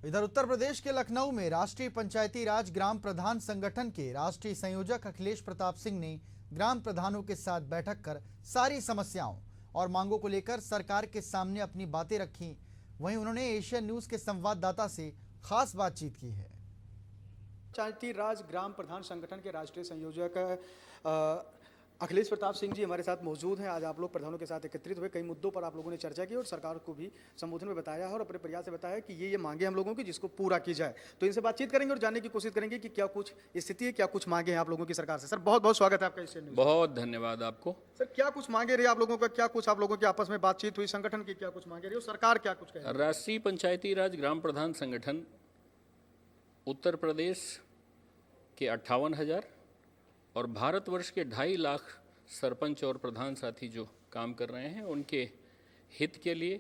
इधर उत्तर प्रदेश के लखनऊ में राष्ट्रीय पंचायती राज ग्राम प्रधान संगठन के राष्ट्रीय संयोजक अखिलेश प्रताप सिंह ने ग्राम प्रधानों के साथ बैठक कर सारी समस्याओं और मांगों को लेकर सरकार के सामने अपनी बातें रखी। वहीं उन्होंने एशियन न्यूज के संवाददाता से खास बातचीत की है। पंचायती राज ग्राम प्रधान संगठन के राष्ट्रीय संयोजक अखिलेश प्रताप सिंह जी हमारे साथ मौजूद हैं। आज आप लोग प्रधानों के साथ एकत्रित हुए, कई मुद्दों पर आप लोगों ने चर्चा की और सरकार को भी संबोधन में बताया है और अपने प्रयास से बताया कि ये मांगे हम लोगों की जिसको पूरा की जाए। तो इनसे बातचीत करेंगे और जानने की कोशिश करेंगे कि क्या कुछ स्थिति है, क्या कुछ मांगे हैं आप लोगों की सरकार से। सर बहुत बहुत स्वागत है आपका एशियन न्यूज़। बहुत धन्यवाद आपको। सर क्या कुछ मांगे रही आप लोगों का, क्या कुछ आप लोगों की आपस में बातचीत हुई, संगठन की क्या कुछ मांगे रही और सरकार क्या कुछ कह रही है? राष्ट्रीय पंचायती राज ग्राम प्रधान संगठन उत्तर प्रदेश के 58,000 और भारतवर्ष के 2.5 लाख सरपंच और प्रधान साथी जो काम कर रहे हैं उनके हित के लिए,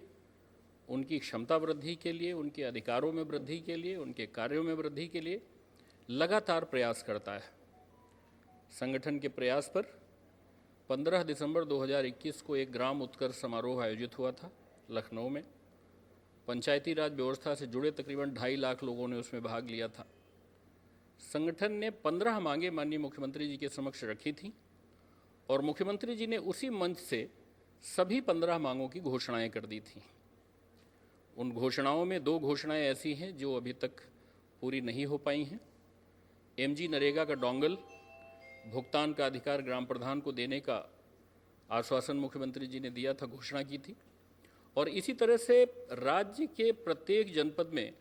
उनकी क्षमता वृद्धि के लिए, उनके अधिकारों में वृद्धि के लिए, उनके कार्यों में वृद्धि के लिए लगातार प्रयास करता है। संगठन के प्रयास पर 15 दिसंबर 2021 को एक ग्राम उत्कर्ष समारोह आयोजित हुआ था लखनऊ में। पंचायती राज व्यवस्था से जुड़े तकरीबन 2.5 लाख लोगों ने उसमें भाग लिया था। संगठन ने 15 मांगे माननीय मुख्यमंत्री जी के समक्ष रखी थी और मुख्यमंत्री जी ने उसी मंच से सभी 15 मांगों की घोषणाएं कर दी थी। उन घोषणाओं में 2 घोषणाएं ऐसी हैं जो अभी तक पूरी नहीं हो पाई हैं। एमजी नरेगा का डोंगल भुगतान का अधिकार ग्राम प्रधान को देने का आश्वासन मुख्यमंत्री जी ने दिया था, घोषणा की थी। और इसी तरह से राज्य के प्रत्येक जनपद में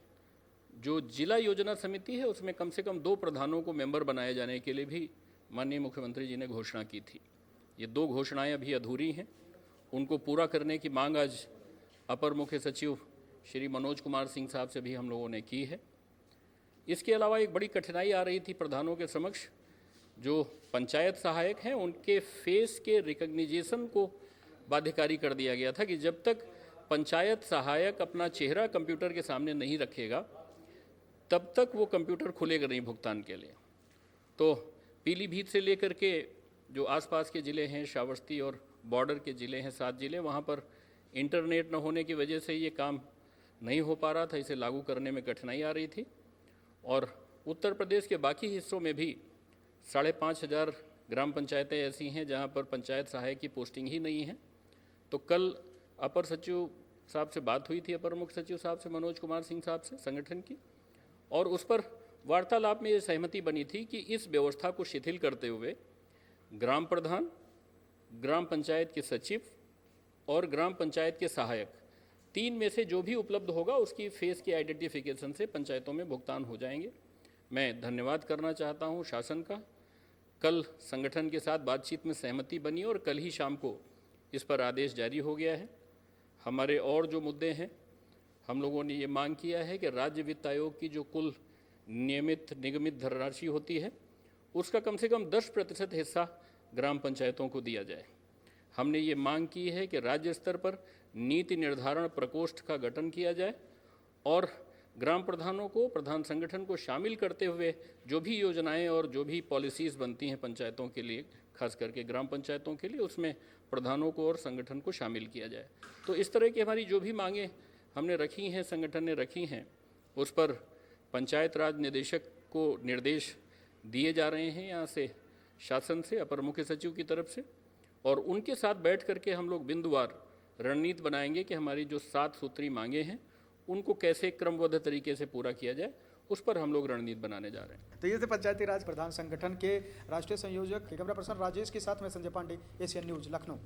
जो जिला योजना समिति है उसमें कम से कम 2 प्रधानों को मेंबर बनाए जाने के लिए भी माननीय मुख्यमंत्री जी ने घोषणा की थी। ये 2 घोषणाएं अभी अधूरी हैं, उनको पूरा करने की मांग आज अपर मुख्य सचिव श्री मनोज कुमार सिंह साहब से भी हम लोगों ने की है। इसके अलावा एक बड़ी कठिनाई आ रही थी प्रधानों के समक्ष। जो पंचायत सहायक हैं उनके फेस के रिकग्निशन को बाध्यकारी कर दिया गया था कि जब तक पंचायत सहायक अपना चेहरा कंप्यूटर के सामने नहीं रखेगा तब तक वो कंप्यूटर खुलेगा नहीं भुगतान के लिए। तो पीलीभीत से लेकर के जो आसपास के ज़िले हैं, श्रावस्ती और बॉर्डर के ज़िले हैं 7 ज़िले, वहाँ पर इंटरनेट न होने की वजह से ये काम नहीं हो पा रहा था, इसे लागू करने में कठिनाई आ रही थी। और उत्तर प्रदेश के बाकी हिस्सों में भी 5,500 ग्राम पंचायतें ऐसी हैं जहाँ पर पंचायत सहायक की पोस्टिंग ही नहीं है। तो कल अपर सचिव साहब से बात हुई थी, अपर मुख्य सचिव साहब से, मनोज कुमार सिंह साहब से संगठन की, और उस पर वार्तालाप में ये सहमति बनी थी कि इस व्यवस्था को शिथिल करते हुए ग्राम प्रधान, ग्राम पंचायत के सचिव और ग्राम पंचायत के सहायक 3 में से जो भी उपलब्ध होगा उसकी फेस की आइडेंटिफिकेशन से पंचायतों में भुगतान हो जाएंगे। मैं धन्यवाद करना चाहता हूं शासन का। कल संगठन के साथ बातचीत में सहमति बनी और कल ही शाम को इस पर आदेश जारी हो गया है। हमारे और जो मुद्दे हैं, हम लोगों ने ये मांग किया है कि राज्य वित्त आयोग की जो कुल नियमित निगमित धनराशि होती है उसका कम से कम 10% हिस्सा ग्राम पंचायतों को दिया जाए। हमने ये मांग की है कि राज्य स्तर पर नीति निर्धारण प्रकोष्ठ का गठन किया जाए और ग्राम प्रधानों को, प्रधान संगठन को शामिल करते हुए जो भी योजनाएं और जो भी पॉलिसीज़ बनती हैं पंचायतों के लिए, खास करके ग्राम पंचायतों के लिए, उसमें प्रधानों को और संगठन को शामिल किया जाए। तो इस तरह की हमारी जो भी मांगें हमने रखी हैं, संगठन ने रखी हैं, उस पर पंचायत राज निदेशक को निर्देश दिए जा रहे हैं यहाँ से, शासन से, अपर मुख्य सचिव की तरफ से, और उनके साथ बैठ करके हम लोग बिंदुवार रणनीति बनाएंगे कि हमारी जो 7 सूत्री मांगे हैं उनको कैसे क्रमबद्ध तरीके से पूरा किया जाए, उस पर हम लोग रणनीति बनाने जा रहे हैं। तो ये थे पंचायती राज प्रधान संगठन के राष्ट्रीय संयोजक कैमरा पर्सन राजेश के साथ में संजय पांडे, एशियन न्यूज लखनऊ।